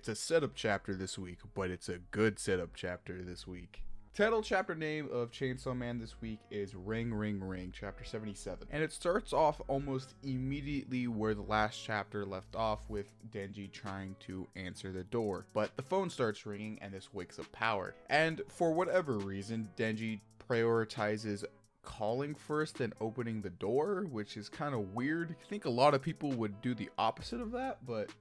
It's a setup chapter this week, but it's a good setup chapter this week. Title chapter name of Chainsaw Man this week is Ring Ring Ring, chapter 77. And it starts off almost immediately where the last chapter left off, with Denji trying to answer the door. But the phone starts ringing and this wakes up Power. And for whatever reason, Denji prioritizes calling first and opening the door, which is kind of weird. I think a lot of people would do the opposite of that, but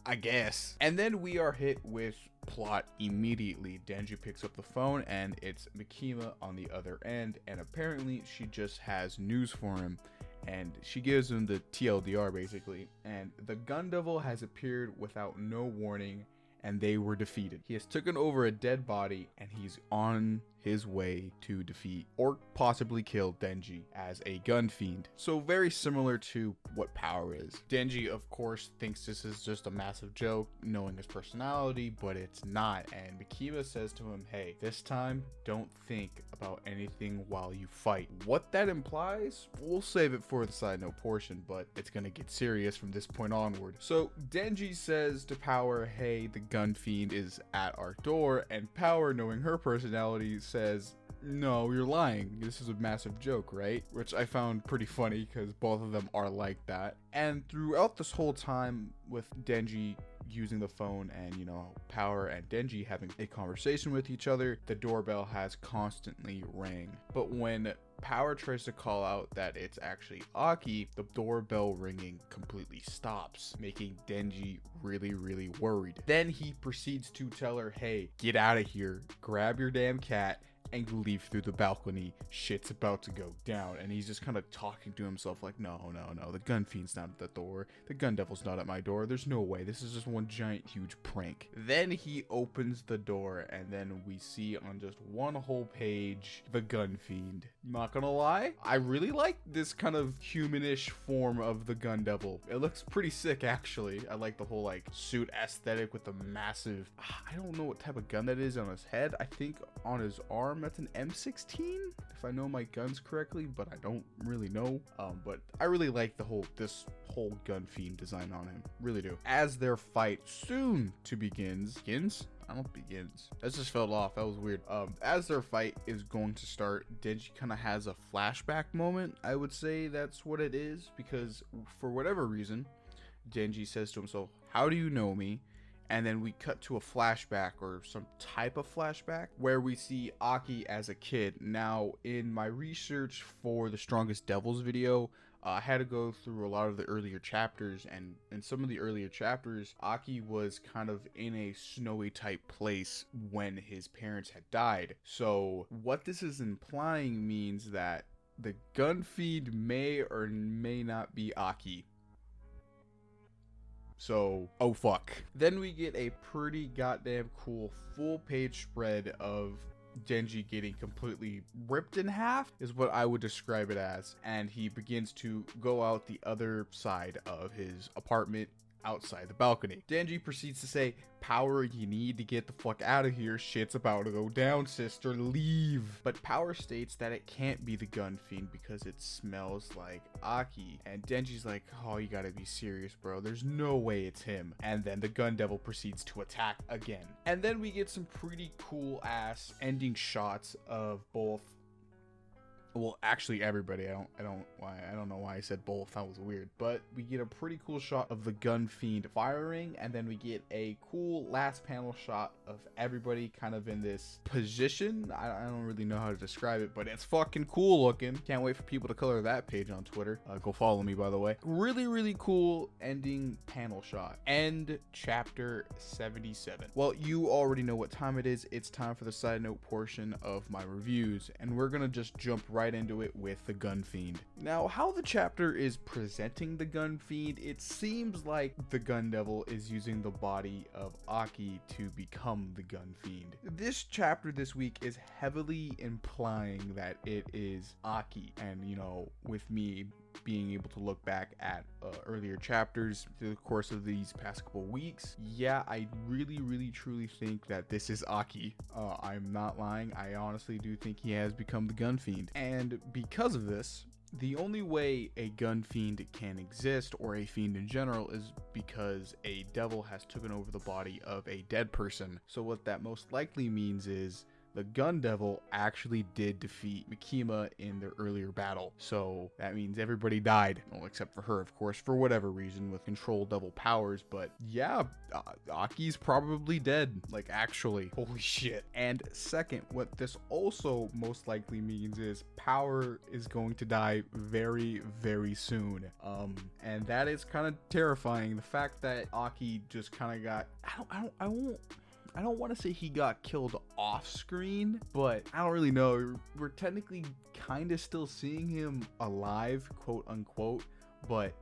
I guess. And then we are hit with plot immediately. Denji picks up the phone and it's Mikima on the other end, and apparently she just has news for him, and she gives him the TLDR basically. And the Gun Devil has appeared without no warning, and they were defeated. He has taken over a dead body and he's on his way to defeat or possibly kill Denji as a gun fiend. So very similar to what Power is. Denji, of course, thinks this is just a massive joke, knowing his personality, but it's not. And Mikima says to him, hey, this time don't think about anything while you fight. What that implies, we'll save it for the side note portion, but it's gonna get serious from this point onward. So Denji says to Power, hey, the gun fiend is at our door, and Power, knowing her personality, says, no, you're lying. This is a massive joke, right? Which I found pretty funny because both of them are like that. And throughout this whole time, with Denji using the phone and, you know, Power and Denji having a conversation with each other, the doorbell has constantly rang. But when Power tries to call out that it's actually Aki, the doorbell ringing completely stops, making Denji really worried. Then he proceeds to tell her, hey, get out of here, grab your damn cat, and leave through the balcony. Shit's about to go down. And he's just kind of talking to himself like, no, the gun fiend's not at the door. The gun devil's not at my door. There's no way. This is just one giant huge prank. Then he opens the door, and then we see on just one whole page the gun fiend. Not gonna lie, I really like this kind of humanish form of the gun devil. It looks pretty sick, actually. I like the whole like suit aesthetic with the massive, I don't know what type of gun that is on his head. I think on his arm that's an M16, if I know my guns correctly, but I don't really know. But I really like this whole gun fiend design on him, really do. As their fight soon to begins, that just fell off. That was weird. As their fight is going to start, Denji kind of has a flashback moment. I would say that's what it is, because for whatever reason, Denji says to himself, how do you know me? And then we cut to a flashback, or some type of flashback, where we see Aki as a kid. Now, in my research for the Strongest Devils video, I had to go through a lot of the earlier chapters, and in some of the earlier chapters, Aki was kind of in a snowy type place when his parents had died. So what this is implying means that the gun fiend may or may not be Aki. So, oh fuck. Then we get a pretty goddamn cool full page spread of Denji getting completely ripped in half, is what I would describe it as. And he begins to go out the other side of his apartment, outside the balcony. Denji proceeds to say, Power, you need to get the fuck out of here. Shit's about to go down, sister. Leave. But Power states that it can't be the gun fiend because it smells like Aki. And Denji's like, oh, you gotta be serious, bro. There's no way it's him. And then the gun devil proceeds to attack again. And then we get some pretty cool ass ending shots of both. Well, actually everybody. I don't know why I said both. That was weird. But we get a pretty cool shot of the gun fiend firing, and then we get a cool last panel shot of everybody kind of in this position. I don't really know how to describe it, but it's fucking cool looking. Can't wait for people to color that page on Twitter. Go follow me, by the way. Really cool ending panel shot. End chapter 77. Well, you already know what time it is. It's time for the side note portion of my reviews, and we're gonna just jump right into it with the gun fiend. Now, how the chapter is presenting the gun fiend, it seems like the gun devil is using the body of Aki to become the gun fiend. This chapter this week is heavily implying that it is Aki, and you know, with me being able to look back at earlier chapters through the course of these past couple weeks, yeah, I really truly think that this is Aki. I'm not lying. I honestly do think he has become the gun fiend, and because of this, The only way a gun fiend can exist, or a fiend in general, is because a devil has taken over the body of a dead person. So what that most likely means is the gun devil actually did defeat Mikima in their earlier battle. So that means everybody died, well, except for her, of course, for whatever reason with control devil powers. But yeah, Aki's probably dead, like actually. Holy shit. And second, what this also most likely means is Power is going to die very, very soon. And that is kind of terrifying. The fact that Aki just kind of got, I don't want to say he got killed off screen, but I don't really know. We're technically kind of still seeing him alive, quote unquote, but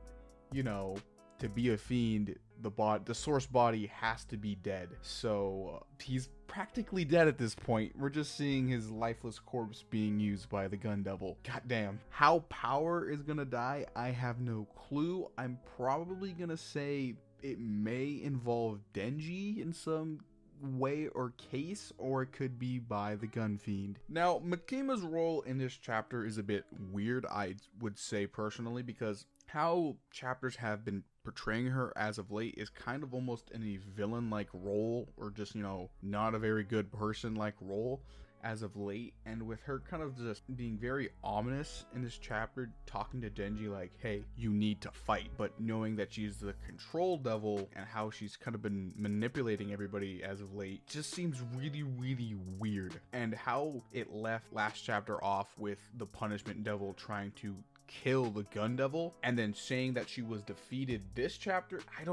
you know, to be a fiend, the source body has to be dead. So he's practically dead at this point. We're just seeing his lifeless corpse being used by the gun devil. Goddamn. How Power is gonna die, I have no clue. I'm probably gonna say it may involve Denji in some way or case, or it could be by the gun fiend. Now, Mikima's role in this chapter is a bit weird, I would say personally, because how chapters have been portraying her as of late is kind of almost in a villain-like role, or just, you know, not a very good person-like role as of late. And with her kind of just being very ominous in this chapter, talking to Denji like, hey, you need to fight, but knowing that she's the control devil and how she's kind of been manipulating everybody as of late just seems really, really weird. And how it left last chapter off with the punishment devil trying to kill the gun devil and then saying that she was defeated this chapter, I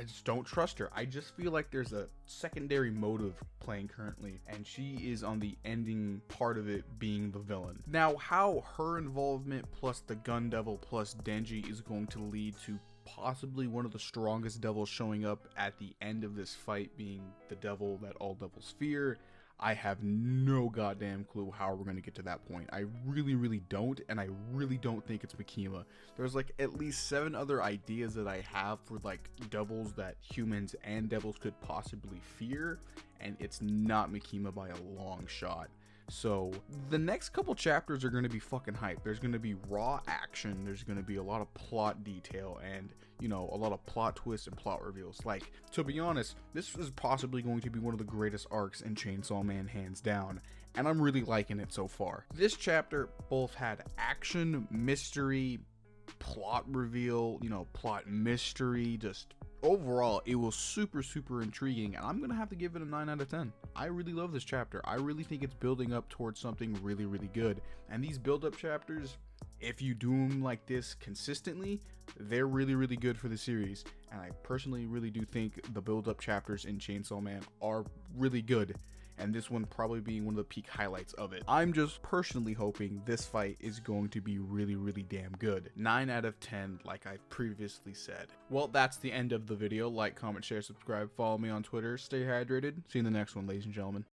just don't trust her. I just feel like there's a secondary motive playing currently, and she is on the ending part of it being the villain. Now, how her involvement plus the gun devil plus Denji is going to lead to possibly one of the strongest devils showing up at the end of this fight being the devil that all devils fear, I have no goddamn clue how we're going to get to that point. I really, really don't, and I really don't think it's Mikima. There's like at least 7 other ideas that I have for like devils that humans and devils could possibly fear, and it's not Mikima by a long shot. So the next couple chapters are going to be fucking hype. There's going to be raw action, there's going to be a lot of plot detail, and you know, a lot of plot twists and plot reveals. Like, to be honest, this is possibly going to be one of the greatest arcs in Chainsaw Man, hands down, and I'm really liking it so far. This chapter both had action, mystery, plot reveal, you know, plot mystery, just overall it was super, super intriguing, and I'm gonna have to give it a 9 out of 10. I really love this chapter. I really think it's building up towards something really, really good, and these build-up chapters, if you do them like this consistently, they're really, really good for the series. And I personally really do think the build-up chapters in Chainsaw Man are really good, and this one probably being one of the peak highlights of it. I'm just personally hoping this fight is going to be really, really damn good. 9 out of 10, like I previously said. Well, that's the end of the video. Like, comment, share, subscribe, follow me on Twitter, stay hydrated. See you in the next one, ladies and gentlemen.